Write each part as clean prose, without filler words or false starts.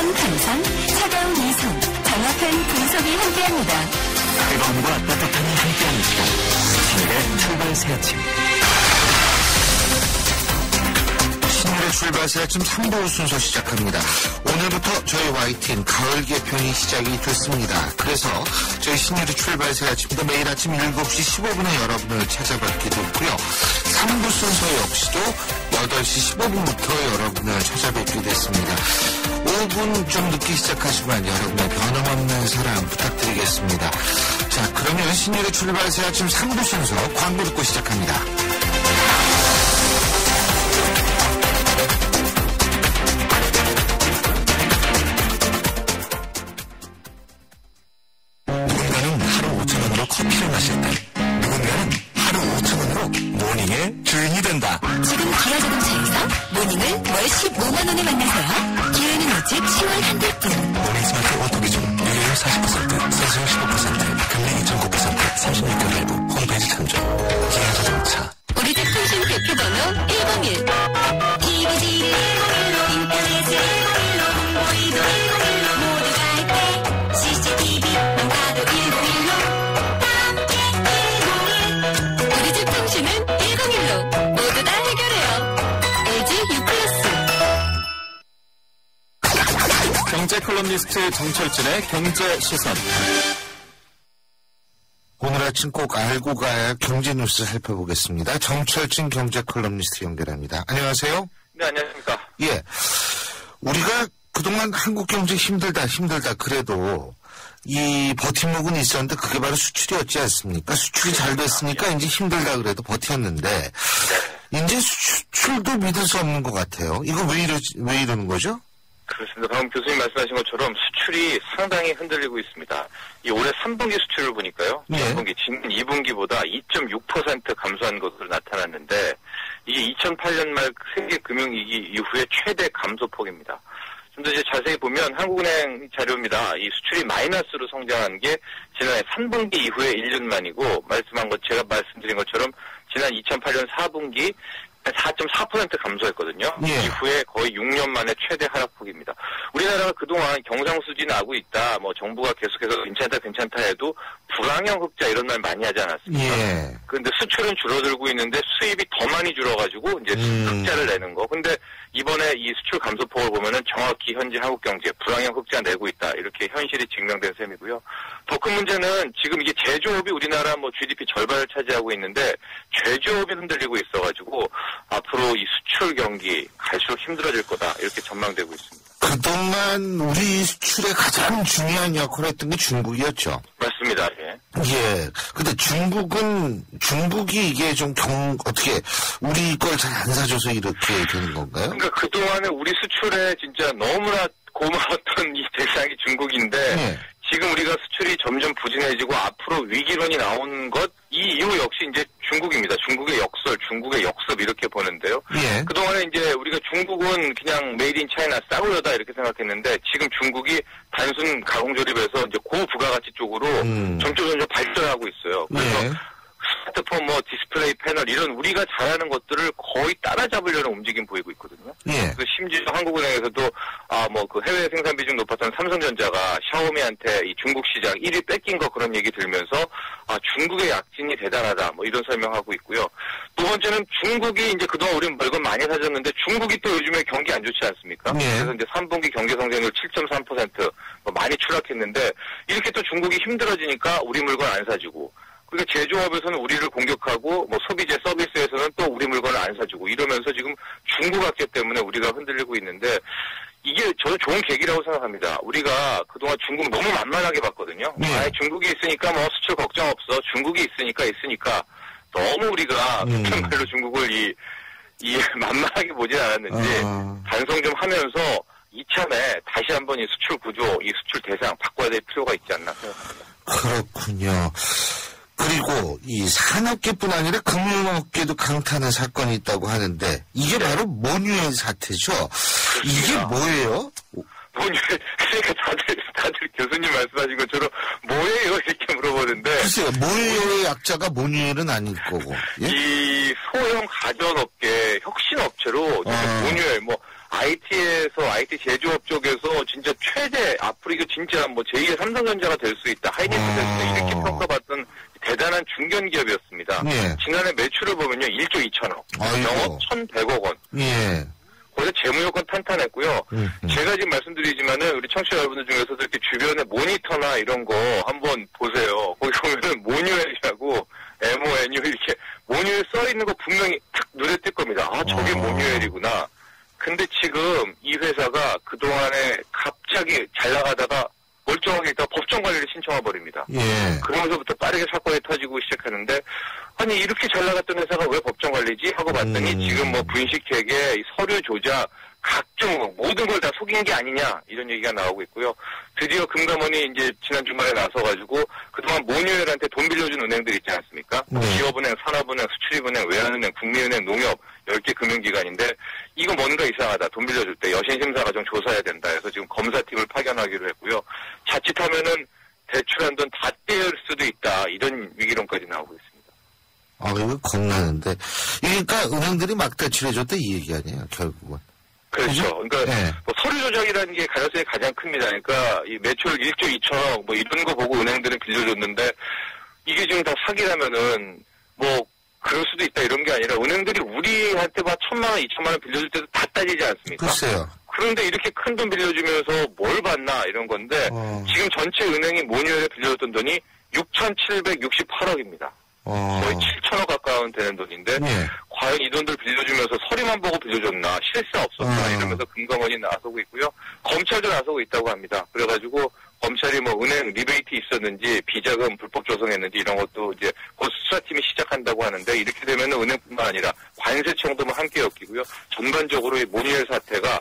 따뜻한 감성, 차가운 이성, 정확한 분석이 함께합니다. 뜨거움과 따뜻함이 함께하는 시간. 신일의 출발 새 아침. 신일의 출발 새 아침 3부 순서 시작합니다. 오늘부터 저희 YTN 가을 개편이 시작이 됐습니다. 그래서 저희 신일의 출발 새 아침도 매일 아침 7시 15분에 여러분을 찾아뵙게 됐고요. 3부 순서 역시도 8시 15분부터 여러분을 찾아뵙게 됐습니다. 5분 좀 늦게 시작하시면 여러분의 변함없는 사랑 부탁드리겠습니다. 자, 그러면 신일의 출발 새 아침 3부 순서 광고 듣고 시작합니다. 누군가는 하루 5,000원으로 커피를 마실 때, 누군가는 하루 5,000원으로 모닝의 주인이 된다. 지금 기아자동차에서 모닝을 월 15만원에 만나세요. 기회는 오직 10월 한 달뿐. 모닝 스마트 오토기준 유효율 40%, 세수율 15%, 금리 2.9%, 36개월 할부, 홈페이지 참조. 기아자동차. 우리 집 통신 대표번호 101. TVG를 101로 인터넷을 101로 홍보이도 101로 모두가 할 때 CCTV만 봐도 101로 함께 101. 우리 집 통신은 101로 모두 다 해결해요. LG U+. 경제 컬럼니스트 정철진의 경제 시선. 오늘 아침 꼭 알고 가야 경제 뉴스 살펴보겠습니다. 정철진 경제 컬럼니스트 연결합니다. 안녕하세요. 네, 안녕하십니까. 예. 우리가 그동안 한국 경제 힘들다 그래도 이 버팀목은 있었는데 그게 바로 수출이었지 않습니까? 수출이 잘 됐으니까 이제 힘들다 그래도 버텼는데 이제 수출도 믿을 수 없는 것 같아요. 이거 왜 이러는 거죠? 그렇습니다. 방금 교수님 말씀하신 것처럼 수출이 상당히 흔들리고 있습니다. 이 올해 3분기 수출을 보니까요. 네. 3분기, 지난 2분기보다 2.6% 감소한 것으로 나타났는데 이게 2008년 말 세계 금융위기 이후에 최대 감소폭입니다. 좀 더 이제 자세히 보면 한국은행 자료입니다. 이 수출이 마이너스로 성장한 게 지난해 3분기 이후에 1년 만이고 제가 말씀드린 것처럼 지난 2008년 4분기 4.4% 감소했거든요. 예. 이후에 거의 6년 만에 최대 하락폭입니다. 우리나라가 그동안 경상수지나고 있다, 정부가 계속해서 괜찮다 해도 불황형 흑자 이런 말 많이 하지 않았습니까? 예. 근데 수출은 줄어들고 있는데 수입이 더 많이 줄어가지고 이제 흑자를 내는 거. 근데 이번에 이 수출 감소폭을 보면은 정확히 현재 한국 경제 불황형 흑자 내고 있다. 이렇게 현실이 증명된 셈이고요. 더 큰 문제는 지금 이게 제조업이 우리나라 GDP 절반을 차지하고 있는데 제조업이 흔들리고 있어가지고 앞으로 이 수출 경기 갈수록 힘들어질 거다. 이렇게 전망되고 있습니다. 그동안 우리 수출에 가장 중요한 역할을 했던 게 중국이었죠. 맞습니다. 예. 예. 근데 중국이 이게 좀 어떻게, 우리 걸 잘 안 사줘서 이렇게 되는 건가요? 그러니까 그동안에 우리 수출에 진짜 너무나 고마웠던 이 대상이 중국인데, 네. 지금 우리가 수출이 점점 부진해지고 앞으로 위기론이 나온 것, 이 이유 역시 이제 중국입니다. 중국의 역설, 중국의 역습 이렇게 보는데요. 예. 그동안에 이제 우리가 중국은 그냥 메이드 인 차이나 싸구려다 이렇게 생각했는데 지금 중국이 단순 가공 조립에서 이제 고부가가치 쪽으로 점점 발전하고 있어요. 그래서 예. 스마트폰, 디스플레이 패널 이런 우리가 잘하는 것들을 거의 따라잡으려는 움직임 보이고 있거든요. 예. 그 심지어 한국은행에서도 그 해외 생산 비중 높았던 삼성전자가 샤오미한테 이 중국 시장 1위 뺏긴 거 그런 얘기 들으면서 중국의 약진이 대단하다 이런 설명하고 있고요. 두 번째는 중국이 이제 그동안 우리는 물건 많이 사줬는데 중국이 또 요즘에 경기 안 좋지 않습니까? 예. 그래서 이제 3분기 경제 성장률 7.3% 많이 추락했는데 이렇게 또 중국이 힘들어지니까 우리 물건 안 사주고. 그러니까 제조업에서는 우리를 공격하고 소비재 서비스에서는 또 우리 물건을 안 사주고 이러면서 지금 중국 악재 때문에 우리가 흔들리고 있는데 이게 저는 좋은 계기라고 생각합니다. 우리가 그동안 중국 너무 만만하게 봤거든요. 네. 중국이 있으니까 수출 걱정 없어. 중국이 있으니까 너무 우리가 그런 말로 중국을 이 만만하게 보진 않았는지 반성 좀 하면서 이참에 다시 한번 이 수출 구조, 이 수출 대상 바꿔야 될 필요가 있지 않나 생각합니다. 그렇군요. 그리고 이 산업계뿐 아니라 금융업계도 강타하는 사건이 있다고 하는데 이게 바로 모뉴엘 사태죠. 그렇습니다. 이게 뭐예요? 모뉴엘, 그러니까 다들 교수님 말씀하신 것처럼 뭐예요? 이렇게 물어보는데. 글쎄요, 모뉴엘의 약자가 모뉴엘은 아닐 거고. 예? 이 소형 가전업계, 혁신업체로 모뉴엘, IT 제조업 쪽에서 진짜 최대 앞으로 이거 진짜 뭐 제2의 삼성전자가 될 수 있다, 하이닉스 될 수 있다 이렇게 평가받던 대단한 중견 기업이었습니다. 예. 지난해 매출을 보면요 1조 2천억, 아이고. 영업 1,100억 원. 예. 거기서 재무요건 탄탄했고요. 제가 지금 말씀드리지만은 우리 청취자 여러분들 중에서도 이렇게 주변에 모니터나 이런 거 한번 보세요. 거기 보면은 모뉴엘이라고 MONU 이렇게 모뉴엘 써 있는 거 분명히 탁 눈에 띌 겁니다. 아, 저게 모뉴엘이구나. 근데 지금 이 회사가 그동안에 갑자기 잘 나가다가 멀쩡하게 있다가 법정 관리를 신청해 버립니다. 예. 그러면서부터 빠르게 사건이 터지고 시작하는데, 아니 이렇게 잘 나갔던 회사가 왜 법정 관리지 하고 봤더니 지금 뭐 분식회계, 서류 조작, 각종 모든 걸 다 속인 게 아니냐 이런 얘기가 나오고 있고요. 드디어 금감원이 이제 지난 주말에 나서가지고 그동안 모뉴엘한테 돈 빌려준 은행들 있지 않습니까? 기업은행, 산업은행, 수출입은행, 외환은행, 국민은행, 농협 10개 금융기관인데 이거 뭔가 이상하다. 돈 빌려줄 때 여신심사가 좀 조사해야 된다 해서 지금 검사팀을 파견하기로 했고요. 자칫하면은 대출한 돈 다 떼을 수도 있다. 이런 위기론까지 나오고 있습니다. 아, 이거 겁나는데. 그러니까 은행들이 막 대출해줬다 이 얘기 아니에요, 결국은. 그렇죠. 그러니까 네. 뭐 서류 조작이라는 게 가능성이 가장 큽니다. 그러니까 이 매출 1조 2천억 뭐 이런 거 보고 은행들은 빌려줬는데 이게 지금 다 사기라면은 뭐 그럴 수도 있다 이런 게 아니라 은행들이 우리한테 막 1,000만 원, 2천만 원 빌려줄 때도 다 따지지 않습니까? 글쎄요. 그런데 이렇게 큰 돈 빌려주면서 뭘 받나 이런 건데 지금 전체 은행이 모뉴엘에 빌려줬던 돈이 6,768억입니다. 거의 7천억 가까운 되는 돈인데 예. 과연 이 돈들 빌려주면서 서류만 보고 빌려줬나 실세 없었나 이러면서 금감원이 나서고 있고요. 검찰도 나서고 있다고 합니다. 그래가지고 검찰이 뭐 은행 리베이트 있었는지 비자금 불법 조성했는지 이런 것도 이제 곧 수사팀이 시작한다고 하는데 이렇게 되면 은행뿐만 아니라 관세청도 함께 엮이고요. 전반적으로 이 모뉴엘 사태가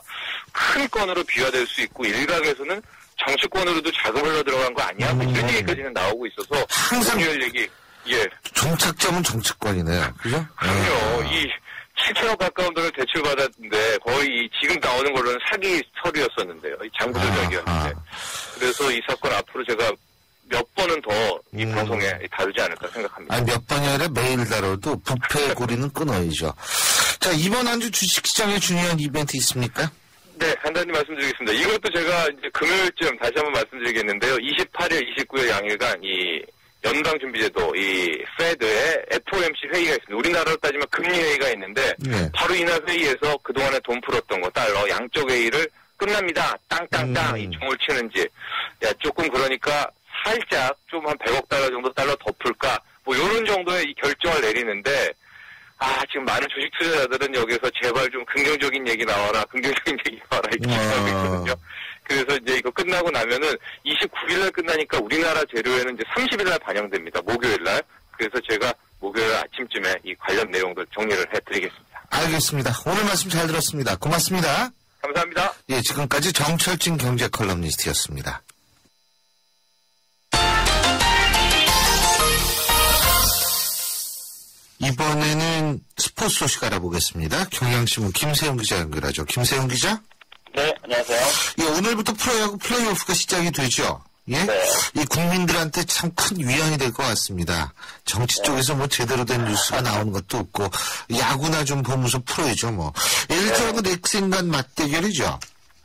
큰 건으로 비화될 수 있고 일각에서는 정치권으로도 자금 흘러 들어간 거 아니야? 뭐 이런 얘기까지는 나오고 있어서 항상 모뉴엘 얘기 예. 종착점은 정치권이네요. 그죠? 그럼요. 이 7천억 가까운 돈을 대출받았는데 거의 지금 나오는 걸로는 사기 서류였었는데요. 이 장부 조작이었는데. 그래서 이 사건 앞으로 제가 몇 번은 더 이 방송에 다루지 않을까 생각합니다. 아니, 몇 번이 아니라 매일 다뤄도 부패 고리는 끊어야죠. 자, 이번 한 주 주식시장에 중요한 이벤트 있습니까? 네, 간단히 말씀드리겠습니다. 이것도 제가 이제 금요일쯤 다시 한번 말씀드리겠는데요. 28일, 29일 양일간 이 연방준비제도 이 페드의 FOMC 회의가 있습니다. 우리나라로 따지면 금리 회의가 있는데 네. 바로 이날 회의에서 그동안에 돈 풀었던 거 달러 양적 회의를 끝납니다. 땅땅땅 이 종을 치는지 야 조금 그러니까 살짝 좀 한 100억 달러 정도 달러 더 풀까 뭐 이런 정도의 이 결정을 내리는데 지금 많은 주식 투자자들은 여기서 제발 좀 긍정적인 얘기 나와라 긍정적인 얘기 나와라 이렇게 하고 있거든요. 그래서 이제 이거 끝나고 나면은 29일날 끝나니까 우리나라 재료에는 이제 30일날 반영됩니다. 목요일날. 그래서 제가 목요일 아침쯤에 이 관련 내용들 정리를 해드리겠습니다. 알겠습니다. 오늘 말씀 잘 들었습니다. 고맙습니다. 감사합니다. 예, 지금까지 정철진 경제 컬럼니스트였습니다. 이번에는 스포츠 소식 알아보겠습니다. 경향신문 김세훈 기자 연결하죠. 김세훈 기자? 네, 안녕하세요. 예, 오늘부터 프로야구 플레이오프가 시작이 되죠. 예? 네. 이 국민들한테 참 큰 위안이 될 것 같습니다. 정치 쪽에서 뭐 제대로 된 뉴스가 나오는 것도 없고, 야구나 좀 보면서 풀어야죠, 뭐. LG하고 넥센 간 맞대결이죠.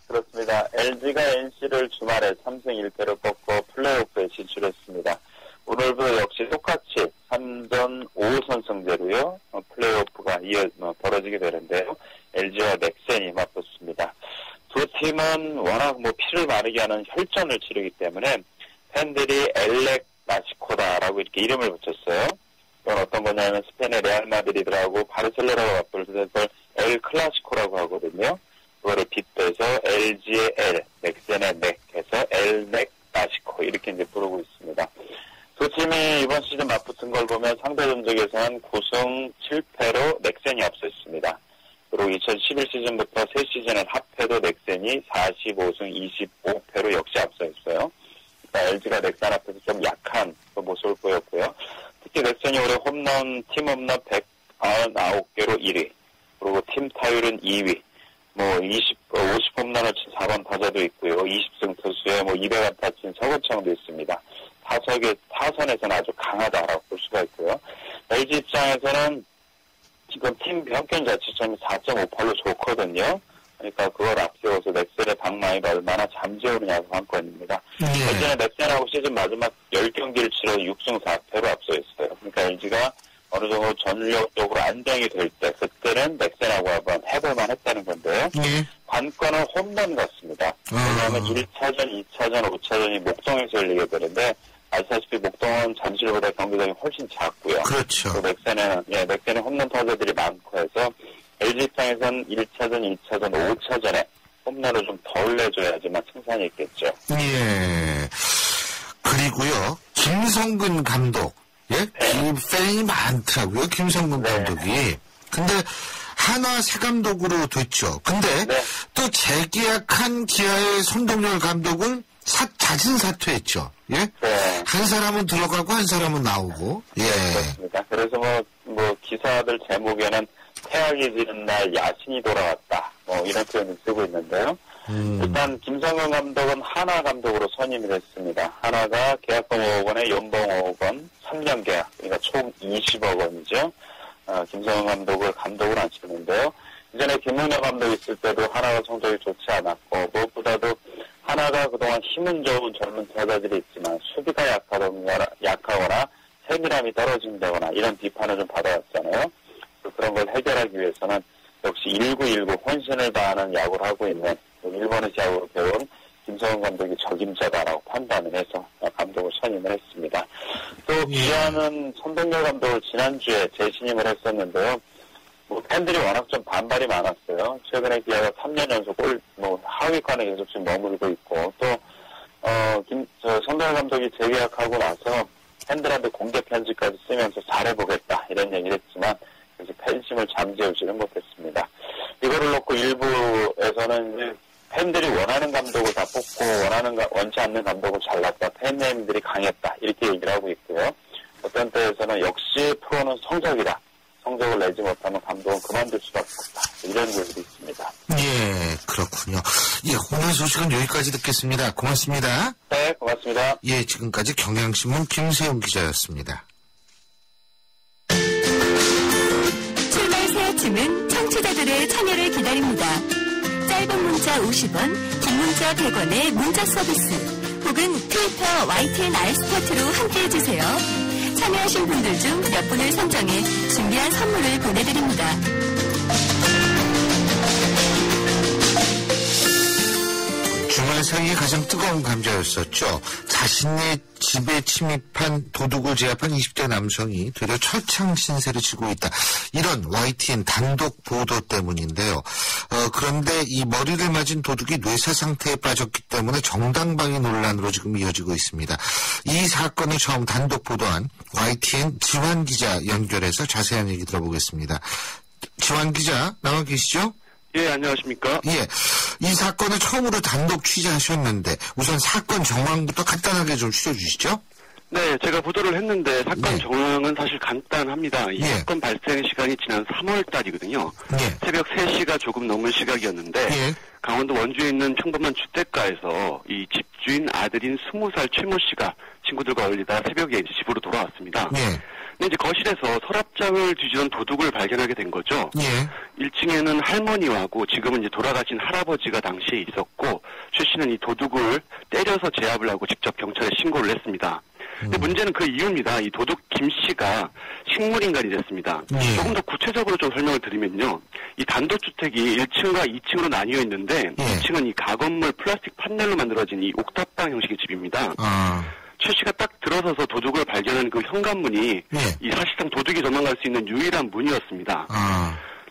그렇습니다. LG가 NC를 주말에 3승 1패로 꺾고 플레이오프에 진출했습니다. 오늘도 역시 똑같이 3전 5선 승제로요. 플레이오프가 벌어지게 되는데요. LG와 넥센이 맞붙습니다. 두 팀은 워낙 피를 마르게 하는 혈전을 치르기 때문에 팬들이 엘렉 마시코다라고 이렇게 이름을 붙였어요. 이건 어떤 거냐면 스페인의 레알 마드리드라고 바르셀로나가 맞붙을 걸 엘 클라시코라고 하거든요. 그거를 빗대서 LG의 L, 넥센의 넥 해서 엘렉 마시코 이렇게 이제 부르고 있습니다. 두 팀이 이번 시즌 맞붙은 걸 보면 상대 전적에서는 9승 7패로 넥센이 앞서 있습니다. 그리고 2011 시즌부터 3시즌은 합해도 넥센이 45승 25패로 역시 앞서 있어요. 그러니까 LG가 넥센 앞에서 좀 약한 모습을 보였고요. 특히 넥센이 올해 팀 홈런 199개로 1위, 그리고 팀 타율은 2위, 50 홈런을 친 4번 타자도 있고요. 20승 투수에 200안타 친 서건창도 있습니다. 타선에서는 아주 강하다라고 볼 수가 있고요. LG 입장에서는 지금 팀 평균 자책점이 4.58로 좋거든요. 그러니까 그걸 앞세워서 넥센의 방망이를 얼마나 잠재우느냐가 관건입니다. 예. 예전에 넥센하고 시즌 마지막 10경기를 치러 6승 4패로 앞서 있어요. 그러니까 LG가 어느 정도 전력적으로 안정이 될 때 그때는 넥센하고 한번 해볼만 했다는 건데요. 예. 관건은 홈런 같습니다. 왜냐하면 1차전, 2차전, 5차전이 목동에서 열리게 되는데 아시다시피 목동은 잠실보다 경기장이 훨씬 작고요. 그렇죠. 또 넥센은 홈런 타자들이 많고 해서 LG 입장에선 1차전, 2차전, 5차전에 홈런을 좀 덜 내줘야지만 승산이 있겠죠. 예. 그리고요, 김성근 감독. 예? 이 팬이 많더라고요, 김성근 감독이. 근데 한화 새 감독으로 됐죠. 근데 또 재계약한 기아의 손동열 감독은 자진 사퇴했죠. 예? 네. 한 사람은 들어가고 한 사람은 나오고. 예. 그렇습니다. 그래서 뭐 기사들 제목에는 태양이 지는 날 야신이 돌아왔다. 이런 표현을 쓰고 있는데요. 일단 김성근 감독은 한화 감독으로 선임이 됐습니다. 한화가 계약금 5억 원에 연봉 5억 원, 3년 계약, 그러니까 총 20억 원이죠. 김성근 감독을 감독을 앉혔는데요. 이전에 김문현 감독이 있을 때도 한화가 성적이 좋지 않았고 무엇보다도 한화가 그동안 힘은 좋은 젊은 타자들이 있지만 수비가 약하거나 세밀함이 떨어진다거나 이런 비판을 좀 받아왔잖아요. 그런 걸 해결하기 위해서는 역시 1919 혼신을 다하는 야구를 하고 있는 일본의 야구로 배운 김성근 감독이 적임자다라고 판단을 해서 감독을 선임을 했습니다. 또 기아는 손동열 감독을 지난주에 재신임을 했었는데요. 팬들이 워낙 좀 반발이 많았어요. 최근에 기아가 3년 연속 하위권에 계속 지금 머물고 있고 또 손동열 감독이 재계약하고 나서 팬들한테 공개 편지까지 쓰면서 잘해보겠다 이런 얘기를 했지만 그래서 팬심을 잠재우지는 못했습니다. 이거를 놓고 일부에서는 이제 팬들이 원하는 감독을 다 뽑고 원치 않는 감독을 잘랐다. 팬네임들이 강했다. 이렇게 얘기를 하고 있고요. 어떤 때에서는 역시 프로는 성적이다. 성적을 내지 못하면 감독은 그만둘 수밖에 없다. 이런 얘기도 있습니다. 예, 그렇군요. 예, 오늘 소식은 여기까지 듣겠습니다. 고맙습니다. 네, 고맙습니다. 예, 지금까지 경향신문 김세용 기자였습니다. 출발 새 아침은 청취자들의 참여를 기다립니다. 짧은 문자 50원, 긴 문자 100원의 문자 서비스 혹은 트위터 YTN 알스타트로 함께해주세요. 참여하신 분들 중 몇 분을 선정해 준비한 선물을 보내드립니다. 주말 사이에 가장 뜨거운 감자였었죠. 자신의 집에 침입한 도둑을 제압한 20대 남성이 되려 철창 신세를 지고 있다. 이런 YTN 단독 보도 때문인데요. 그런데 이 머리를 맞은 도둑이 뇌사 상태에 빠졌기 때문에 정당방위 논란으로 지금 이어지고 있습니다. 이 사건을 처음 단독 보도한 YTN 지환 기자 연결해서 자세한 얘기 들어보겠습니다. 지환 기자 나와 계시죠? 예, 안녕하십니까? 예, 이 사건을 처음으로 단독 취재하셨는데 우선 사건 정황부터 간단하게 좀 추려주시죠. 네, 제가 보도를 했는데 사건 네. 정황은 사실 간단합니다. 이 예. 사건 발생 시간이 지난 3월 달이거든요. 예. 새벽 3시가 조금 넘은 시각이었는데 예. 강원도 원주에 있는 평범한 주택가에서 이 집주인 아들인 20살 최모 씨가 친구들과 어울리다 새벽에 이제 집으로 돌아왔습니다. 예. 근데 이제 거실에서 서랍장을 뒤지던 도둑을 발견하게 된 거죠. 예. 1층에는 할머니하고 지금은 이제 돌아가신 할아버지가 당시에 있었고 최 씨는 이 도둑을 때려서 제압을 하고 직접 경찰에 신고를 했습니다. 근데 문제는 그 이유입니다. 이 도둑 김 씨가 식물인간이 됐습니다. 예. 조금 더 구체적으로 좀 설명을 드리면요. 이 단독주택이 1층과 2층으로 나뉘어 있는데 예. 2층은 이 가건물 플라스틱 판넬로 만들어진 이 옥탑방 형식의 집입니다. 최 씨가 딱 들어서서 도둑을 발견한 그 현관문이 예. 이 사실상 도둑이 도망갈 수 있는 유일한 문이었습니다.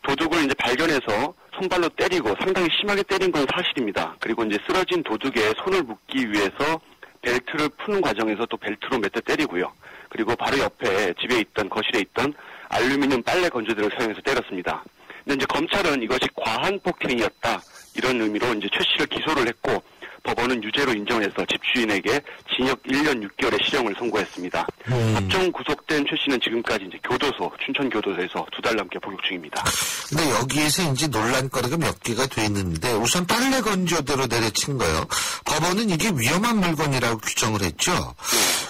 도둑을 이제 발견해서 손발로 때리고 상당히 심하게 때린 건 사실입니다. 그리고 이제 쓰러진 도둑의 손을 묶기 위해서 벨트를 푸는 과정에서 또 벨트로 몇 대 때리고요. 그리고 바로 옆에 집에 있던 거실에 있던 알루미늄 빨래 건조대를 사용해서 때렸습니다. 근데 이제 검찰은 이것이 과한 폭행이었다 이런 의미로 이제 최 씨를 기소를 했고 법원은 유죄로 인정해서 집주인에게 징역 1년 6개월의 실형을 선고했습니다. 법정 구속된 최 씨는 지금까지 이제 교도소, 춘천교도소에서 2달 넘게 복역 중입니다. 근데 여기에서 이제 논란거리가 몇 개가 돼 있는데 우선 빨래 건조대로 내려친 거예요. 법원은 이게 위험한 물건이라고 규정을 했죠.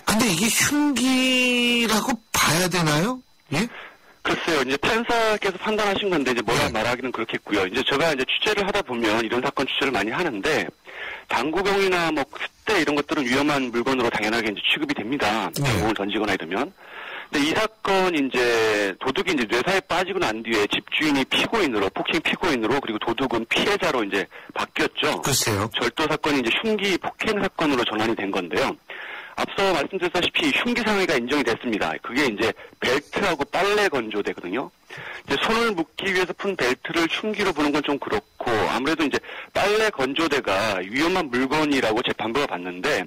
근데 이게 흉기라고 봐야 되나요? 예? 글쎄요, 이제 판사께서 판단하신 건데, 이제 뭐라 말하기는 그렇겠고요. 이제 제가 이제 취재를 하다 보면 이런 사건 취재를 많이 하는데, 당구병이나 뭐 싯대 이런 것들은 위험한 물건으로 당연하게 이제 취급이 됩니다. 공을 던지거나 이러면. 근데 이 사건 이제 도둑이 이제 뇌사에 빠지고 난 뒤에 집주인이 피고인으로, 폭행 피고인으로, 그리고 도둑은 피해자로 이제 바뀌었죠. 글쎄요. 절도 사건이 이제 흉기 폭행 사건으로 전환이 된 건데요. 앞서 말씀드렸다시피 흉기 상해가 인정이 됐습니다. 그게 이제 벨트하고 빨래 건조대거든요. 이제 손을 묶기 위해서 푼 벨트를 흉기로 보는 건 좀 그렇고, 아무래도 이제 빨래 건조대가 위험한 물건이라고 재판부가 봤는데,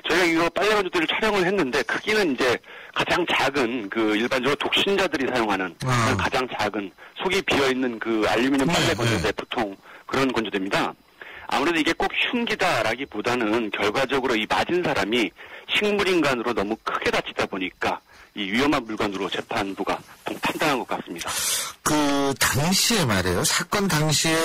저희가 이거 빨래 건조대를 촬영을 했는데, 크기는 이제 가장 작은 그 일반적으로 독신자들이 사용하는 가장 작은 속이 비어있는 그 알루미늄 빨래 건조대, 보통 그런 건조대입니다. 아무래도 이게 꼭 흉기다라기보다는 결과적으로 이 맞은 사람이 식물인간으로 너무 크게 다치다 보니까 이 위험한 물건으로 재판부가 판단한 것 같습니다. 그 당시에 말이에요. 사건 당시에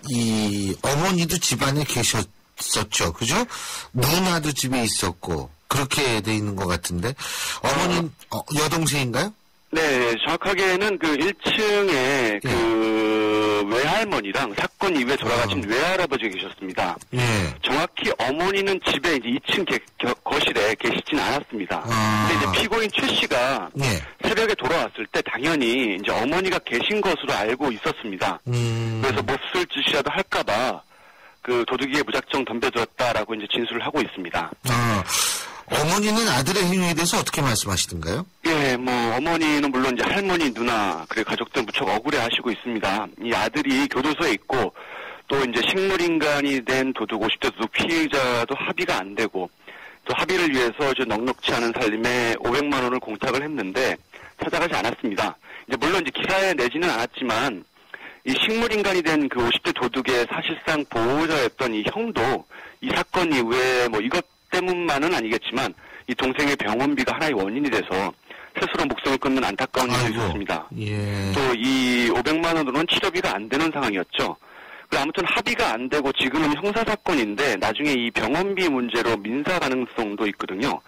이 어머니도 집안에 계셨었죠. 그죠? 누나도 집에 있었고 그렇게 돼 있는 것 같은데 어머니 여동생인가요? 네, 정확하게는 그 1층에 그 외할머니랑 사건 이후에 돌아가신 외할아버지가 계셨습니다. 예. 정확히 어머니는 집에 이제 2층 거실에 계시진 않았습니다. 근데 이제 피고인 최 씨가 새벽에 돌아왔을 때 당연히 이제 어머니가 계신 것으로 알고 있었습니다. 그래서 몹쓸 짓이라도 할까봐 그 도둑이에 무작정 덤벼들었다라고 이제 진술을 하고 있습니다. 어머니는 아들의 행위에 대해서 어떻게 말씀하시던가요? 예, 뭐 어머니는 물론 이제 할머니, 누나, 그리고 가족들 무척 억울해하시고 있습니다. 이 아들이 교도소에 있고 또 이제 식물인간이 된 도둑 50대 도둑 피해자도 합의가 안 되고 또 합의를 위해서 저 넉넉치 않은 살림에 500만 원을 공탁을 했는데 찾아가지 않았습니다. 이제 물론 이제 기사에 내지는 않았지만 이 식물인간이 된 그 50대 도둑의 사실상 보호자였던 이 형도 이 사건 이후에 뭐 이것 때문만은 아니겠지만 이 동생의 병원비가 하나의 원인이 돼서 스스로 목숨을 끊는 안타까운 일이 있었습니다. 예. 또 이 500만 원으로는 치료비가 안 되는 상황이었죠. 아무튼 합의가 안 되고 지금은 형사사건인데 나중에 이 병원비 문제로 민사 가능성도 있거든요.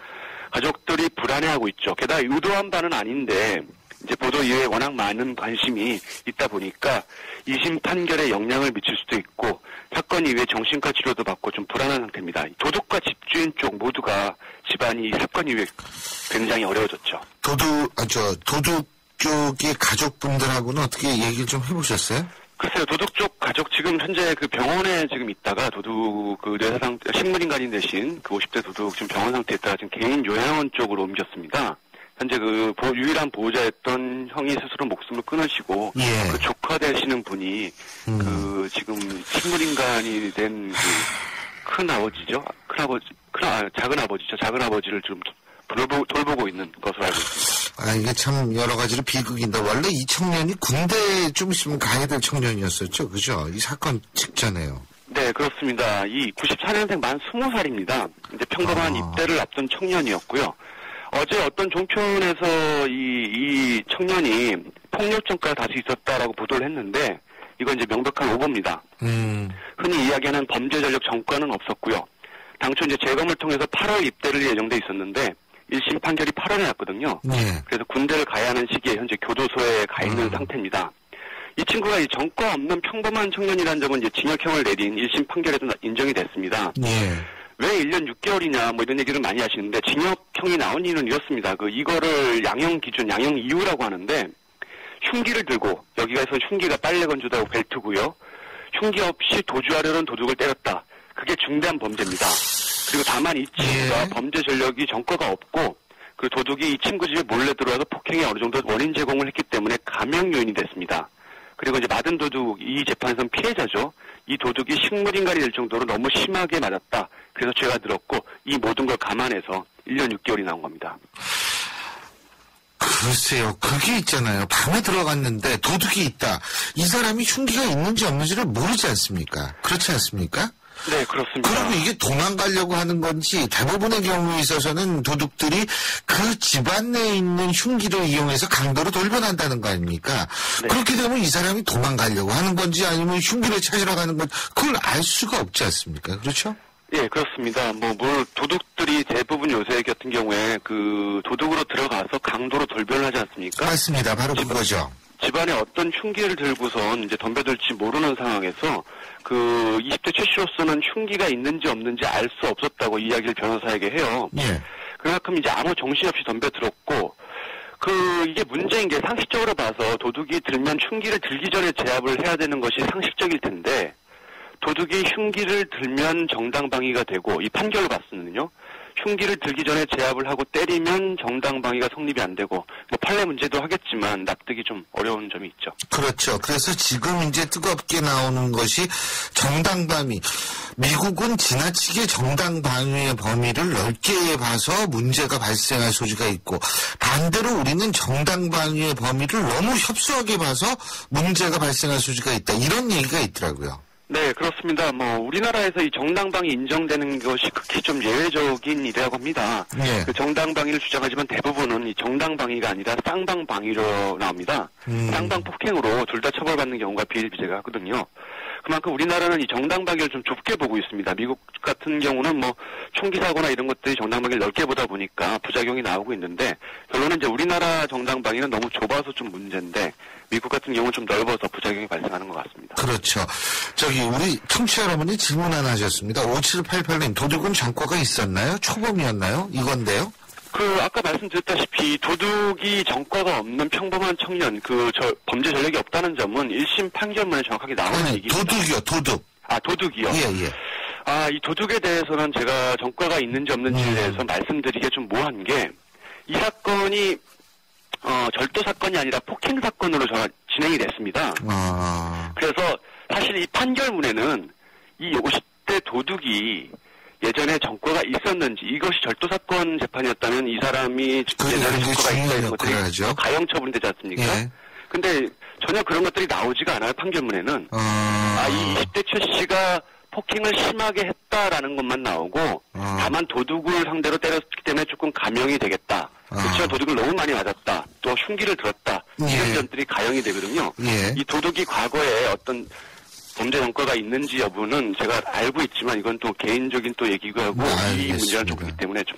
가족들이 불안해하고 있죠. 게다가 의도한 바는 아닌데 이제 보도 이외에 워낙 많은 관심이 있다 보니까 2심 판결에 영향을 미칠 수도 있고 사건 이후에 정신과 치료도 받고 좀 불안한 상태입니다. 도둑과 집주인 쪽 모두가 집안이 이 사건 이후에 굉장히 어려워졌죠. 도둑 쪽의 가족분들하고는 어떻게 얘기를 좀 해보셨어요? 글쎄요, 도둑 쪽 가족 지금 현재 그 병원에 지금 있다가 도둑 그 뇌사상 식물인간인 대신 그 50대 도둑 지금 병원 상태에 있다가 지금 개인 요양원 쪽으로 옮겼습니다. 현재 그 유일한 보호자였던 형이 스스로 목숨을 끊으시고 그 조카 되시는 분이 그 지금 식물인간이 된 그 큰 아버지죠, 작은 아버지죠, 작은 아버지를 좀 돌보고 있는 것으로 알고 있습니다. 이게 참 여러 가지로 비극인데 원래 이 청년이 군대에 좀 있으면 가야 될 청년이었었죠, 그죠? 이 사건 직전에요. 네, 그렇습니다. 이 94년생 만 20살입니다. 이제 평범한 입대를 앞둔 청년이었고요. 어제 어떤 종편에서 이 청년이 폭력 전과가 다시 있었다라고 보도를 했는데 이건 이제 명백한 오보입니다. 흔히 이야기하는 범죄 전력 전과는 없었고요. 당초 이제 재검을 통해서 8월 입대를 예정돼 있었는데 1심 판결이 8월에 났거든요. 그래서 군대를 가야 하는 시기에 현재 교도소에 가 있는 상태입니다. 이 친구가 이 전과 없는 평범한 청년이라는 점은 이제 징역형을 내린 1심 판결에도 인정이 됐습니다. 왜 1년 6개월이냐 뭐 이런 얘기를 많이 하시는데 징역형이 나온 이유는 이렇습니다. 이거를 양형 기준, 양형 이유라고 하는데 흉기를 들고 여기가서 흉기가 빨래 건조대하고 벨트고요. 흉기 없이 도주하려는 도둑을 때렸다. 그게 중대한 범죄입니다. 그리고 다만 이 친구가 범죄 전력이 전과가 없고 그 도둑이 이 친구 집에 몰래 들어와서 폭행에 어느 정도 원인 제공을 했기 때문에 감형 요인이 됐습니다. 그리고 이제 맞은 도둑, 이 재판에서는 피해자죠. 이 도둑이 식물인간이 될 정도로 너무 심하게 맞았다. 그래서 죄가 들었고 이 모든 걸 감안해서 1년 6개월이 나온 겁니다. 글쎄요. 그게 있잖아요. 밤에 들어갔는데 도둑이 있다. 이 사람이 흉기가 있는지 없는지를 모르지 않습니까? 그렇지 않습니까? 네, 그렇습니다. 그리고 이게 도망가려고 하는 건지 대부분의 경우에 있어서는 도둑들이 그 집안 내에 있는 흉기를 이용해서 강도로 돌변한다는 거 아닙니까? 네. 그렇게 되면 이 사람이 도망가려고 하는 건지 아니면 흉기를 찾으러 가는 건지 그걸 알 수가 없지 않습니까? 그렇죠? 예, 그렇습니다. 도둑들이 대부분 요새 같은 경우에 그 도둑으로 들어가서 강도로 돌변을 하지 않습니까? 맞습니다. 바로 그거죠. 집안에 어떤 흉기를 들고선 이제 덤벼들지 모르는 상황에서 그 20대 최 씨로서는 흉기가 있는지 없는지 알 수 없었다고 이야기를 변호사에게 해요. 예. 그만큼 이제 아무 정신없이 덤벼들었고 이게 문제인 게 상식적으로 봐서 도둑이 들면 흉기를 들기 전에 제압을 해야 되는 것이 상식적일 텐데 도둑이 흉기를 들면 정당방위가 되고 이 판결을 봤으면요. 흉기를 들기 전에 제압을 하고 때리면 정당방위가 성립이 안 되고 판례 문제도 하겠지만 납득이 좀 어려운 점이 있죠. 그렇죠. 그래서 지금 이제 뜨겁게 나오는 것이 정당방위. 미국은 지나치게 정당방위의 범위를 넓게 봐서 문제가 발생할 소지가 있고 반대로 우리는 정당방위의 범위를 너무 협소하게 봐서 문제가 발생할 소지가 있다. 이런 얘기가 있더라고요. 네, 그렇습니다. 우리나라에서 이 정당방위 인정되는 것이 극히 좀 예외적인 일이라고 합니다. 네. 그 정당방위를 주장하지만 대부분은 이 정당방위가 아니라 쌍방방위로 나옵니다. 쌍방폭행으로 둘 다 처벌받는 경우가 비일비재하거든요. 그만큼 우리나라는 이 정당방위를 좀 좁게 보고 있습니다. 미국 같은 경우는 총기 사고나 이런 것들이 정당방위를 넓게 보다 보니까 부작용이 나오고 있는데 결론은 이제 우리나라 정당방위는 너무 좁아서 좀 문제인데 미국 같은 경우는 좀 넓어서 부작용이 발생하는 것 같습니다. 그렇죠. 우리 청취자 여러분이 질문 하나 하셨습니다. 5788님, 도둑은 전과가 있었나요? 초범이었나요? 이건데요. 아까 말씀드렸다시피 도둑이 전과가 없는 평범한 청년, 범죄 전력이 없다는 점은 1심 판결문에 정확하게 나오는 얘기입니다. 도둑이요, 도둑. 아, 도둑이요? 예. 이 도둑에 대해서는 제가 전과가 있는지 없는지에 대해서 말씀드리기가 좀 모호한 게, 이 사건이, 절도 사건이 아니라 폭행 사건으로 진행이 됐습니다. 그래서 사실 이 판결문에는 이 50대 도둑이 예전에 전과가 있었는지 이것이 절도 사건 재판이었다면 이 사람이 예전에 전과가 있었는 것들이 가형 처분되지 않습니까? 예. 근데 전혀 그런 것들이 나오지가 않아요. 판결문에는. 이 20대 최 씨가 폭행을 심하게 했다라는 것만 나오고 다만 도둑을 상대로 때렸기 때문에 조금 감형이 되겠다. 그렇죠. 도둑을 너무 많이 맞았다. 또 흉기를 들었다. 이런 점들이 가형이 되거든요. 예. 이 도둑이 과거에 어떤 범죄 전과가 있는지 여부는 제가 알고 있지만 이건 또 개인적인 또 얘기고 하고 이 문제는 좀 그렇기 때문에 좀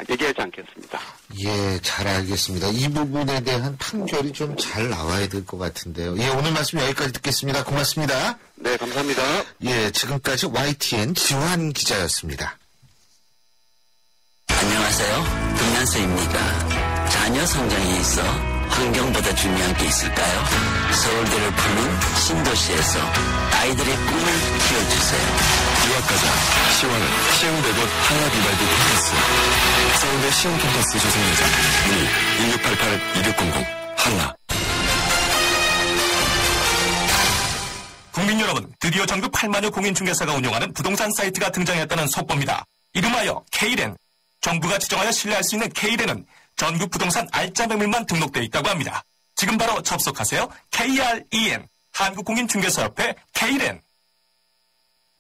얘기하지 않겠습니다. 예, 잘 알겠습니다. 이 부분에 대한 판결이 좀 잘 나와야 될 것 같은데요. 예, 오늘 말씀 여기까지 듣겠습니다. 고맙습니다. 네, 감사합니다. 예, 지금까지 YTN 지환 기자였습니다. 안녕하세요. 김난수입니다. 자녀 성장에 있어 환경보다 중요한 게 있을까요? 서울대를 부른 신도시에서 아이들의 꿈을 키워주세요. 유학가자 시원은 시흥대본 한라비발디 캠퍼스 서울대 시흥캠퍼스 조성예자 문의 1688-2600 한라. 국민 여러분, 드디어 전국 8만여 공인중개사가 운영하는 부동산 사이트가 등장했다는 속보입니다. 이름하여 K렌. 정부가 지정하여 신뢰할 수 있는 K렌은 전국 부동산 알짜 매물만 등록되어 있다고 합니다. 지금 바로 접속하세요. KREN, 한국공인중개사협회 K렌.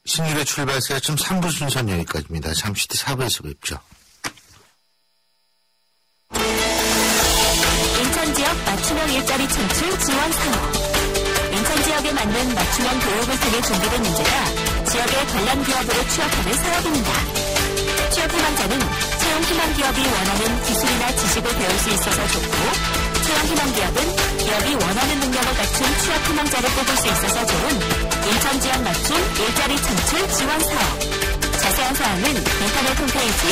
신일의 출발세 좀 3부 순서는 여기까지입니다. 잠시 뒤 4부에서 뵙죠. 인천 지역 맞춤형 일자리 창출 지원 사업. 인천 지역에 맞는 맞춤형 교육을 통해 준비된 문제가 지역의 관련 기업으로 취업하는 사업입니다. 취업 희망자는 채용 희망 기업이 원하는 기술이나 지식을 배울 수 있어서 좋고, 채용 희망 기업은 기업이 원하는 능력을 갖춘 취업 희망자를 뽑을 수 있어서 좋은 인천 지역 맞춤 일자리 창출 지원 사업. 자세한 사항은 인터넷 홈페이지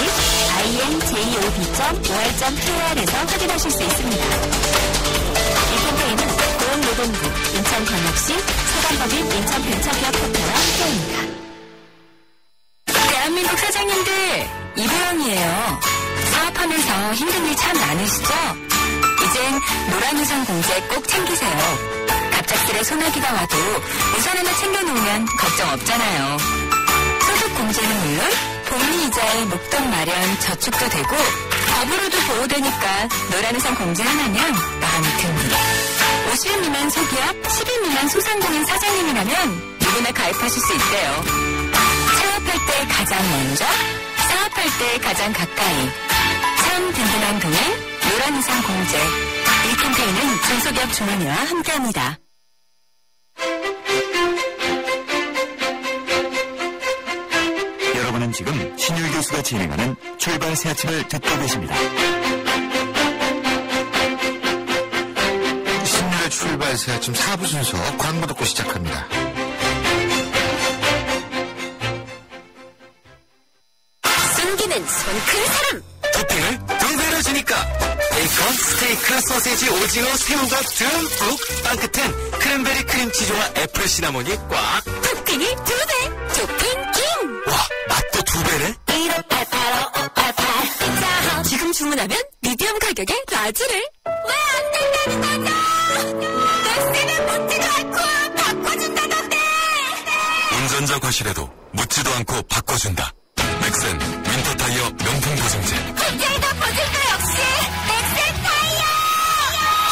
injob.or.kr에서 확인하실 수 있습니다. 이 캠페인은 고용노동부, 인천광역시, 사단법인 인천벤처기업협회와 함께합니다. 대한민국 사장님들, 이보영이에요. 사업하면서 힘든 일 참 많으시죠? 이젠 노란우산 공제 꼭 챙기세요. 갑작스레 소나기가 와도 우산 하나 챙겨놓으면 걱정 없잖아요. 소득 공제는 물론 복리 이자에 목돈 마련 저축도 되고 법으로도 보호되니까 노란우산 공제 하나면 마음이 듭니다. 50인 미만 소기업, 10인 미만 소상공인 사장님이라면 누구나 가입하실 수 있대요. 창업할 때 가장 먼저, 사업할 때 가장 가까이. 참 든든한 동행, 노란우산 공제. 이 캠페인은 중소기업 주문회와 함께합니다. 여러분은 지금 지금 신율 교수가 진행하는 출발 새 아침을 듣고 계십니다. 신율의 출발 새 아침 4부 순서 광고 듣고 시작합니다. 숨기는 손 큰 사람. 토핑을 2배로 주니까 베이컨, 스테이크, 소세지, 오징어, 새우가 듬뿍, 빵 끝엔 크랜베리 크림치즈와 애플 시나몬이 꽉. 토핑이 2배, 토핑 킹. 와, 맛도 2배네. 1588-8588 지금 주문하면 미디엄 가격에 라지를. 왜 안 된다는 거죠? 넥스는 묻지도 않고 바꿔준다던데. 운전자 과실에도 묻지도 않고 바꿔준다. 넥센 윈터 타이어 명품 보증제. 국제에도 보증도 역시 넥센 타이어.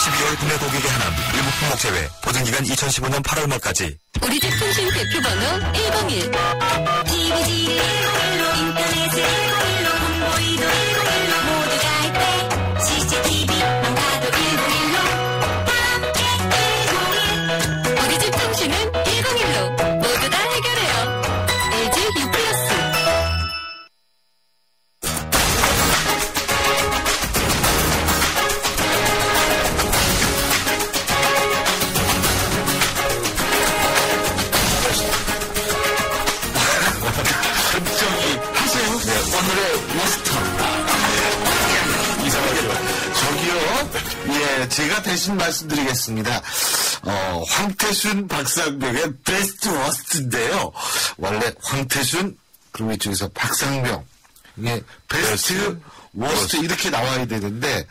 12월 구매 고객의 하남 일부 품목 제외. 보증기간 2015년 8월 말까지. 우리 집 통신 대표번호 101. TVG 101로 인터넷을 101로 홍보이도 101로 모두가 할 때 CCTV 망가도 101로 함께 101. 우리 집 통신은 101로 모두 다 해결해요. LG U+. 오늘의 워스터. 이상하죠. 저기요. 예, 제가 대신 말씀드리겠습니다. 황태순, 박상병의 베스트 워스트인데요. 원래 황태순, 그리고 이쪽에서 박상병. 이게 베스트 워스트 이렇게 나와야 되는데,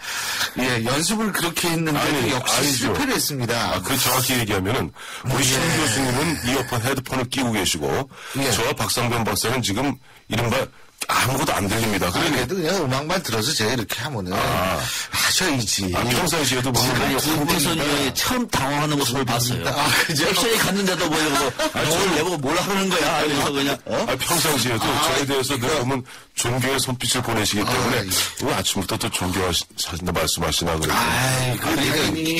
예, 연습을 그렇게 했는데 역시 실패를 했습니다. 그 정확히 얘기하면은 우리 신 교수님은 이어폰 헤드폰을 끼고 계시고 저와 박상병 박사는 지금 이른바 아무것도 안 들립니다. 그래도 그냥 음악만 들어서 제가 이렇게 하면은 하셔야지. 평상시에도 황태순 의원이 처음 당황하는 모습을 봤어요. 그죠? 액션이 갔는데도 뭐 이러고 오늘 내보고 뭘 하는 거야. 그래서 그냥 평상시에도 저에 대해서 늘 보면 존경의 손빛을 보내시기 때문에 왜 아침부터 또 존경하신다 말씀하시나 그래요.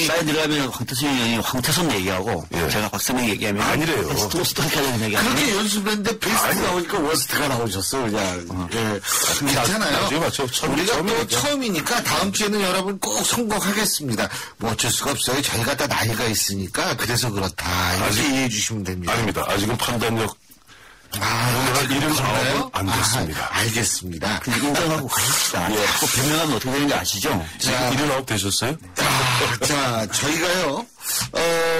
싸에 들어가면 황태순 의원이 황태순 얘기하고 제가 박상병 얘기하면 아니래요. 스토스토하는 얘기하면 그렇게 연습을 했는데 베스트 나오니까 워스트가 나오셨어 그냥. 괜찮아요. 우리가 또 처음이니까 다음 주에는 여러분 꼭 성공하겠습니다. 뭐 어쩔 수가 없어요. 저희가 다 나이가 있으니까 그래서 그렇다. 이렇게 이해해 주시면 됩니다. 아닙니다. 아직은 판단력 이름 사업은 안 됐습니다. 알겠습니다. 근데 인정하고 가십시다. 꼭 변명하면 어떻게 되는지 아시죠? 자, 이름 아웃 되셨어요? 자, 저희가요,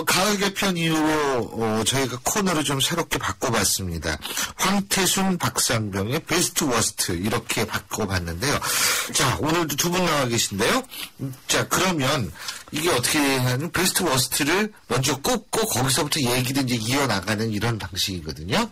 가을 개편 이후로, 저희가 코너를 좀 새롭게 바꿔봤습니다. 황태순, 박상병의 베스트 워스트, 이렇게 바꿔봤는데요. 자, 오늘도 두 분 나와 계신데요. 자, 그러면, 이게 어떻게 하냐면, 베스트 워스트를 먼저 꼽고, 거기서부터 얘기를 이제 이어나가는 이런 방식이거든요.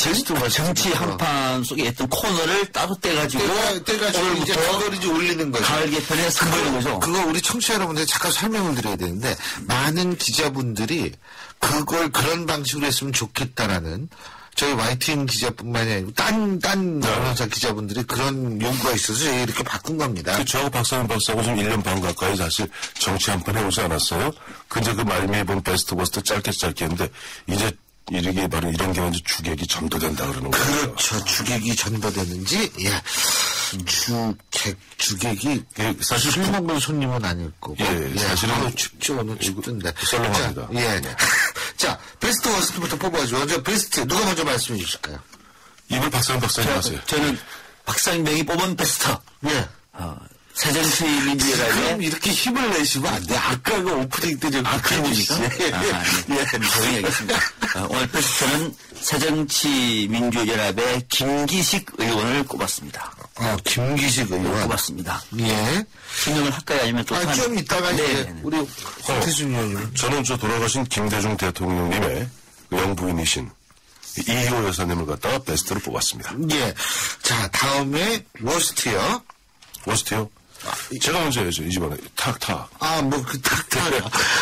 정치 한판 속에 있던 코너를 따로 떼가지고 이제 그걸 이제 올리는 거죠. 가을 개편에 선보이는 거죠. 그거 우리 청취자 여러분들 잠깐 설명을 드려야 되는데 많은 기자분들이 그걸 그런 방식으로 했으면 좋겠다라는 저희 YTN 기자뿐만이 아니고 딴 언론사 기자분들이 그런 요구가 있어서 저희 이렇게 바꾼 겁니다. 저하고 박상현 박사하고 지금 1년 반 가까이 사실 정치 한판 해오지 않았어요? 근데 그 말미에 본 베스트 버스트 짧게 했는데 이제 이게 바로 이런 경우 이제 주객이 전도된다 그러는 거예요. 그렇죠. 주객이 전도되는지, 주객이 사실 술 먹은 손님은 아닐 거고. 사실은 춥죠. 오늘 춥던데. 썰렁합니다. 자, 베스트 워스트부터 뽑아줘. 먼저 베스트 누가 먼저 말씀해 주실까요? 이걸 박상현 박사님 하세요. 저는 박상병이 뽑은 베스트. 새정치민주연합의 그럼 이렇게 힘을 내시면 안 돼. 아까 그 오프닝 때 좀 그럽니까? 조용히 하겠습니다. 오늘 베스트는 새정치민주연합의 김기식 의원을 꼽았습니다. 김기식 의원 꼽았습니다. 설명을 할까요? 아니면 또 좀 이따가 이제 우리 황태순 의원님. 저는 돌아가신 김대중 대통령님의 영부인이신 이희호 여사님을 갖다가 베스트로 뽑았습니다. 자, 다음에 워스트요. 워스트요? 제가 먼저 해야죠, 이 집안에. 탁탁.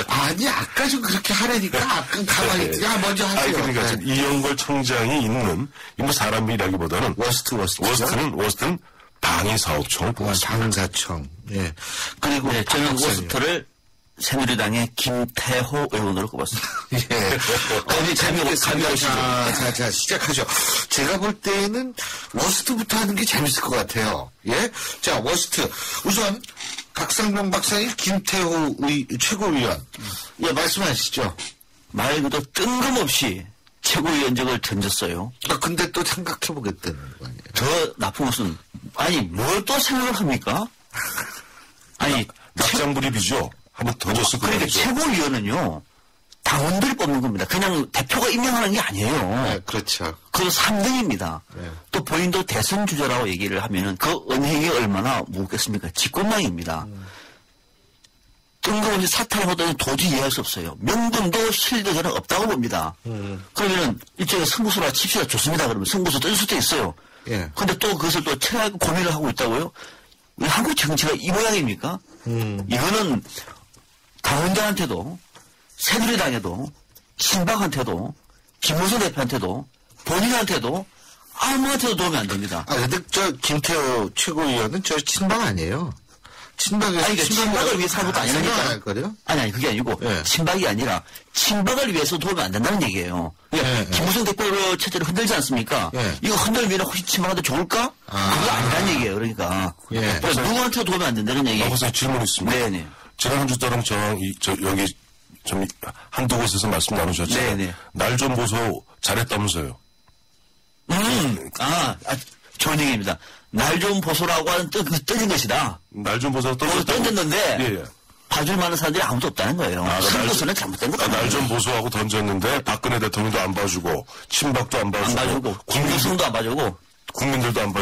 아니, 아까 좀 그렇게 하라니까. 아까 가만히 있지. 먼저 하세요. 그러니까 이영걸 청장이 있는, 사람이라기보다는. 워스트는 방위사업청을 뽑았습니다. 방사청. 그리고 저는 워스트를 새누리당의 김태호 의원으로 꼽았습니다. 예. 재미없습니다. 자, 시작하죠. 제가 볼 때는 워스트부터 하는 게 재밌을 것 같아요. 예? 자, 워스트. 우선, 박상병 박사님, 김태호 최고위원. 예, 말씀하시죠. 말 그대로 뜬금없이 최고위원직을 던졌어요. 근데 또 생각해보겠다는 거 아니에요? 더 나쁜 것은, 아니, 뭘 또 생각을 합니까? 아니, 낙장불입이죠. 한번 던졌을 거예요. 그러니까 최고위원은요, 당원들이 뽑는 겁니다. 그냥 대표가 임명하는 게 아니에요. 네, 그렇죠. 그 3등입니다. 네. 또 본인도 대선 주자라고 얘기를 하면은 그 은행이 얼마나 무겁겠습니까? 직권망입니다. 뜬금없이 사퇴하더니 도저히 이해할 수 없어요. 명분도 실리도 저는 없다고 봅니다. 그러면은 일종의 승부수라 칩시다. 좋습니다. 그러면 승부수 뜰 수도 있어요. 예. 근데 또 그것을 또 철학하고 고민을 하고 있다고요? 왜 한국 정치가 이 모양입니까? 이거는 당원들한테도 새누리당에도 친박한테도 김무성 대표한테도 본인한테도 아무한테도 도움이 안 됩니다. 근데 김태호 최고위원은 친박 아니에요. 친박에서. 아니, 그러니까 친박을 위해서 하는 것도 아니라니까요. 아니, 그게 아니고, 예. 친박이 아니라, 친박을 위해서 도움이 안 된다는 얘기예요. 그러니까 김무성 대표 체제를 흔들지 않습니까? 예. 이거 흔들면 혹시 친박한테 좋을까? 그거 아니라는 얘기예요, 그러니까. 예. 그러니까 누구한테도 도움이 안 된다는 얘기예요. 여기서 질문 있습니다. 네네. 지난 한 주 동안 여기 좀 한두 곳에서 말씀 나누셨잖아요. 네네. 날 좀 보소 잘했다면서요. 좋은 얘기입니다. 날 좀 보소라고 하는 뜬인 것이다. 날 좀 보소 던졌는데, 예. 봐줄 만한 사람들이 아무도 없다는 거예요. 선거수는 잘못된 거다. 날 좀 보소하고 던졌는데 박근혜 대통령도 안 봐주고 친박도 안 봐주고 김무성도 안 봐주고 국민들도 안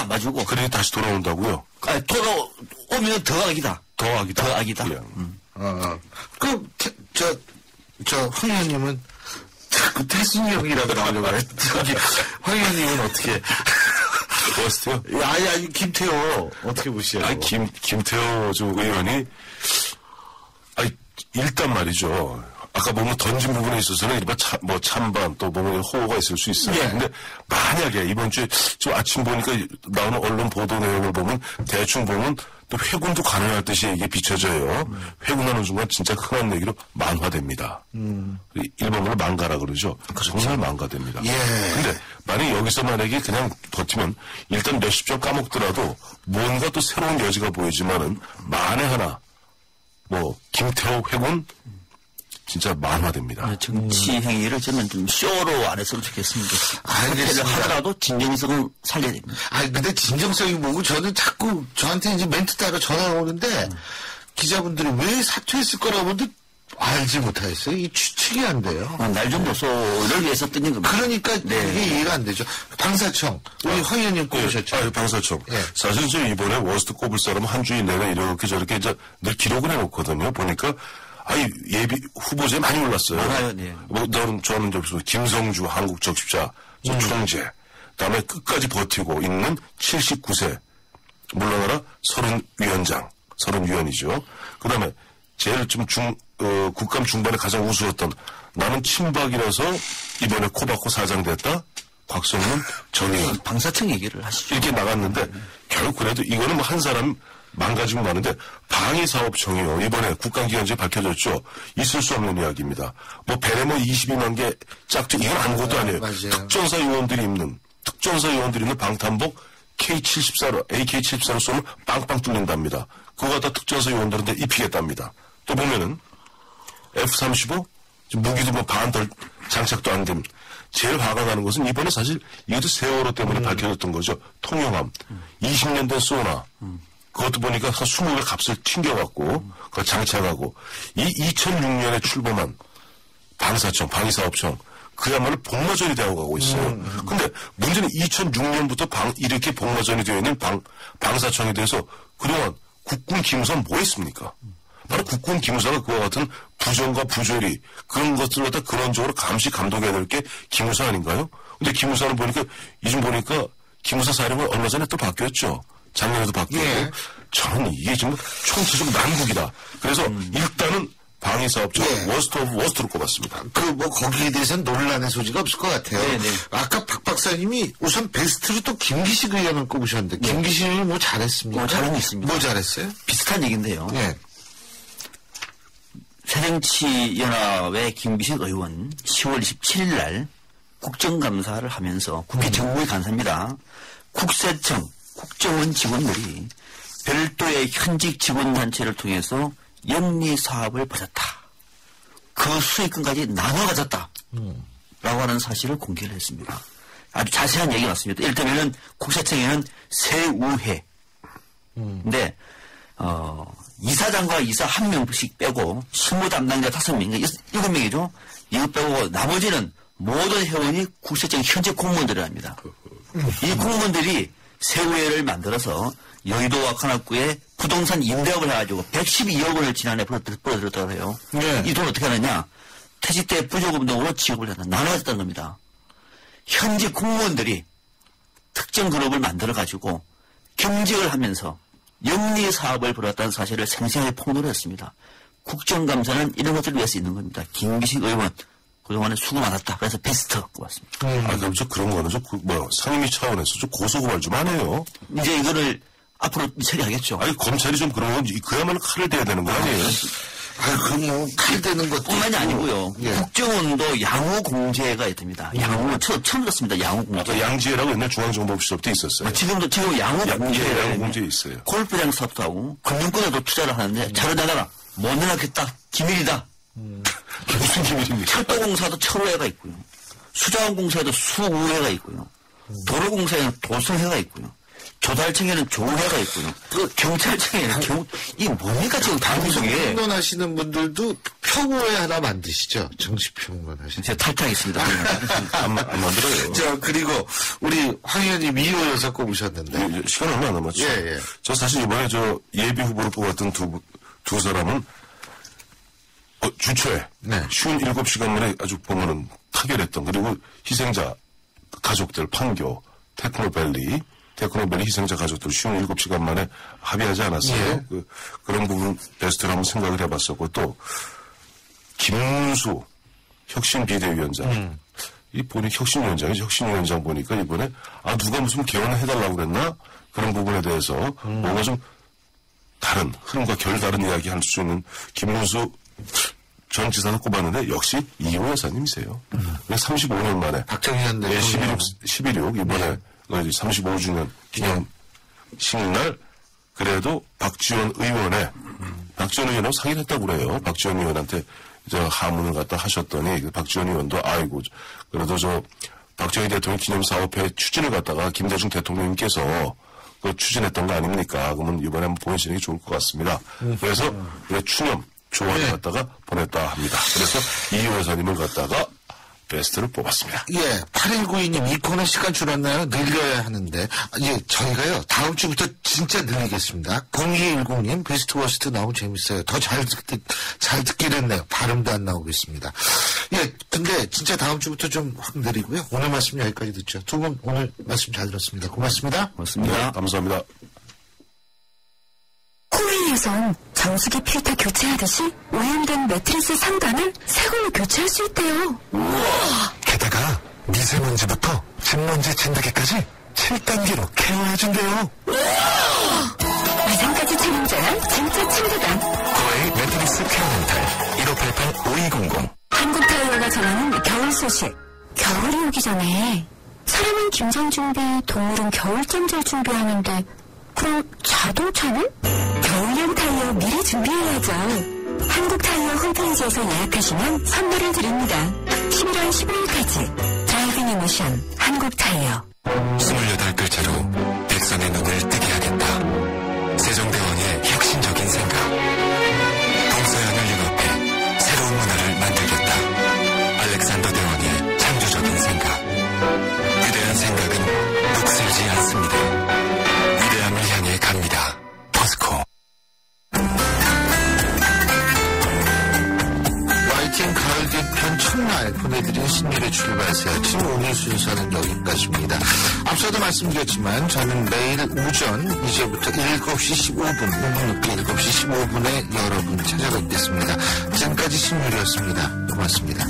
봐주고 그러니 다시 돌아온다고요? 돌아오면 더 악이다. 더 악이다. 예. 그럼, 황 의원님은 자꾸 태순이 형이라고 나오려고 그래. 황 의원님은 어떻게. 워스트요? 아니, 김태호. 어떻게 보시죠? 김태호 의원이, 일단 말이죠. 아까 보면 던진 부분에 있어서는 찬반 또 보면 호호가 있을 수 있어요. 예. 근데 만약에 이번 주에 좀 아침 보니까 나오는 언론 보도 내용을 보면 대충 보면 또 회군도 가능할 듯이 이게 비춰져요. 회군하는 순간 진짜 흔한 얘기로 만화됩니다. 일본어로 망가라 그러죠. 정말 망가됩니다. 예. 근데 여기서 만약에 그냥 버티면 일단 몇십 점 까먹더라도 뭔가 또 새로운 여지가 보이지만은 만에 하나 김태호 회군 진짜 만화됩니다. 정치 행위를 저는 좀 쇼로 안 했으면 좋겠습니다. 알겠습니다. 하더라도 진정성은 살려야 됩니다. 근데 진정성이 뭐고 저는 자꾸 저한테 이제 멘트 따라 전화가 오는데 기자분들이 왜 사퇴했을 거라고 알지 못하겠어요. 이 추측이 안 돼요. 날 좀 보소를 위해서 뜬 겁니다. 그러니까 이게 이해가 안 되죠. 방사청. 우리 황 의원님 꼽으셨죠. 방사청. 예. 사실 저 이번에 워스트 꼽을 사람은 한 주일 내내 이렇게 저렇게 이제 늘 기록을 해놓거든요. 보니까 예비 후보자에 많이 올랐어요. 많아요, 네. 저는 김성주 한국적십자 총재, 그다음에 끝까지 버티고 있는 79세, 물러나라 30위원이죠. 그다음에 제일 좀 국감 중반에 가장 우스웠던 나는 친박이라서 이번에 코박고 사장됐다. 곽성문 전 의원. 방사청 얘기를 하시죠. 이렇게 나갔는데 결국 그래도 이거는 한 사람 망가지고 마는데 방위사업청이요. 이번에 국감기관지에 밝혀졌죠. 있을 수 없는 이야기입니다. 베레모 22만 개 짝퉁 이건 아무것도 아니에요. 맞아요. 특전사 요원들이 입는 방탄복 K-74로 AK-74로 쏘면 빵빵 뚫린답니다. 그거 갖다 특전사 요원들한테 입히겠답니다. 또 보면은 F-35 무기도 반덜 장착도 안 됨. 제일 화가 나는 것은 이번에 사실 이것도 세월호 때문에 밝혀졌던 거죠. 통영함. 20년 된 소나. 그것도 보니까 한 20개 값을 튕겨갖고, 그거 장착하고, 이 2006년에 출범한 방위사업청, 그야말로 복마전이 되어가고 있어요. 근데 문제는 2006년부터 이렇게 복마전이 되어 있는 방사청에 대해서 그동안 국군 기무사는 뭐 했습니까? 바로 국군 기무사가 그와 같은 부정과 부조리, 그런 것들을 갖다 근원적으로 감시, 감독해야 될 게 기무사 아닌가요? 근데 기무사는 요즘 보니까 기무사 사령은 얼마 전에 또 바뀌었죠. 작년에도 바뀌었고, 예. 저는 이게 지금 총체적 난국이다. 그래서 일단은 방위사업청 워스트 오브 워스트로 꼽았습니다. 거기에 대해서는 논란의 소지가 없을 것 같아요. 네네. 아까 박 박사님이 우선 베스트로 또 김기식 의원을 꼽으셨는데, 김기식 의원이 잘했습니까? 잘은 있습니다. 뭐 잘했어요? 비슷한 얘기인데요. 예. 새정치연합의 김기식 의원 10월 27일 날 국정감사를 하면서 국회 정무위 간사입니다. 국세청, 국정원 직원들이 별도의 현직 직원단체를 통해서 영리사업을 벌였다. 그 수익금까지 나눠 가졌다. 라고 하는 사실을 공개를 했습니다. 아주 자세한 얘기가 왔습니다. 이를테면 국세청에는 세우회. 근데 이사장과 이사 1명씩 빼고 실무 담당자 5명, 7명이죠. 이거 빼고 나머지는 모든 회원이 국세청 현직 공무원들이랍니다. 이 공무원들이 세우회를 만들어서 여의도와 관악구에 부동산 임대업을 해가지고 112억 원을 지난해 벌어들였다고 해요. 네. 이 돈 어떻게 하느냐? 퇴직 때 부조금 등으로 지급을 한다. 나눠졌다는 겁니다. 현직 공무원들이 특정 그룹을 만들어가지고 경직을 하면서 영리 사업을 벌였다는 사실을 생생하게 폭로를 했습니다. 국정감사는 이런 것들을 위해서 있는 겁니다. 김기식 의원 그동안에 수고 많았다. 그래서 베스트 뽑았습니다. 그럼 그런 거는 상임위 차원에서 좀 고소고발 좀 하네요. 이제 이거를 앞으로 처리하겠죠. 아니 검찰이 좀 그런 건 그야말로 칼을 대야 되는 거 아니에요? 그럼 칼 대는 것도 뿐만이 아니고요. 예. 국정원도 양호 공제가 있습니다. 양호 처음 들었습니다. 양호 공제. 아까 양지혜라고 옛날 중앙정보부시절 때 있었어요. 지금 양호 공제. 양호 공제 있어요. 골프장 사업도 하고 금융권에도 투자를 하는데 자료다가 못 내놨겠다. 기밀이다. 무슨 기밀입니까? 철도공사도 철호회가 있고요. 수자원공사에도 수우회가 있고요. 도로공사에는 도성회가 있고요. 조달청에는 조회가 있고요. 그 경찰청에는 이게 뭡니까 지금 방송에. 평론하시는 분들도 평호회 하나 만드시죠. 정치평론 하시죠. 제가 탈퇴하겠습니다. 안 만들어요. 자, 그리고 우리 황 의원님 2호 여사 꼽으셨는데. 시간 얼마 안 남았죠. 예. 저 사실 이번에 예비 후보로 뽑았던 두 사람은 주초에 쉬운 7시간 만에 아주 보면은 타결했던, 그리고 희생자 가족들 판교 테크노밸리 희생자 가족들 쉬운 7시간 만에 합의하지 않았어요. 예. 그런 부분 베스트로 한번 생각을 해봤었고, 또 김문수 혁신 비대위원장 이 본인 혁신위원장 보니까 이번에 누가 무슨 개헌을 해달라고 그랬나, 그런 부분에 대해서 뭔가 좀 다른 흐름과 결다른 이야기 할 수 있는 김문수 전 지사도 꼽았는데 역시 2호 여사님이세요. 35년 만에 박정희 11.6 이번에 35주년 기념식날 그래도 박지원 의원하고 상의를 했다고 그래요. 박지원 의원한테 하문을 갖다 하셨더니 박지원 의원도 그래도 박정희 대통령 기념사업회 추진을 갖다가 김대중 대통령님께서 추진했던 거 아닙니까? 그러면 이번에 한번 보내시는 게 좋을 것 같습니다. 그래서 추념 조언을 갖다가 보냈다 합니다. 그래서 이호 여사님을 갖다가 베스트를 뽑았습니다. 예, 8192님, 이 코너 시간 줄었나요? 늘려야 하는데, 저희가요, 다음 주부터 진짜 늘리겠습니다. 0210님, 베스트 워스트 너무 재밌어요. 더 잘 듣긴 했네요. 발음도 안 나오겠습니다. 예, 근데 진짜 다음 주부터 좀 확 늘리고요. 오늘 말씀 여기까지 듣죠. 두 분 오늘 말씀 잘 들었습니다. 고맙습니다. 네, 감사합니다. 코웨이에선 정수기 필터 교체하듯이 오염된 매트리스 상단을 새 걸로 교체할 수 있대요. 우와! 게다가 미세먼지부터 진먼지 진드기까지 7단계로 케어해준대요. 위생까지 책임져야 진짜 친구다. 코웨이 매트리스 케어렌탈 1588-5200. 한국타이어가 전하는 겨울 소식. 겨울이 오기 전에 사람은 김장 준비, 동물은 겨울잠잘 준비하는데 그럼 자동차는? 겨울용 타이어 미리 준비해야죠. 한국타이어 홈페이지에서 예약하시면 선물을 드립니다. 11월 15일까지 드라이빙 이모션 한국타이어. 28글자로 백성의 눈을 뜨게 하겠다. 세종대왕의 혁신적인 생각. 동서양을 융합해 새로운 문화를 만들겠다. 알렉산더 대왕의 창조적인 생각. 위대한 생각은 녹슬지 않습니다. 위대함을 향해 갑니다. 포스코. YTN 가을 개편 첫날 보내드린 신일의 출발새 아침 오늘 순서는 여기까지입니다. 앞서도 말씀드렸지만 저는 매일 오전 이제부터 7시 15분 오늘 늦게 7시 15분에 여러분 찾아뵙겠습니다. 지금까지 신일이었습니다. 고맙습니다.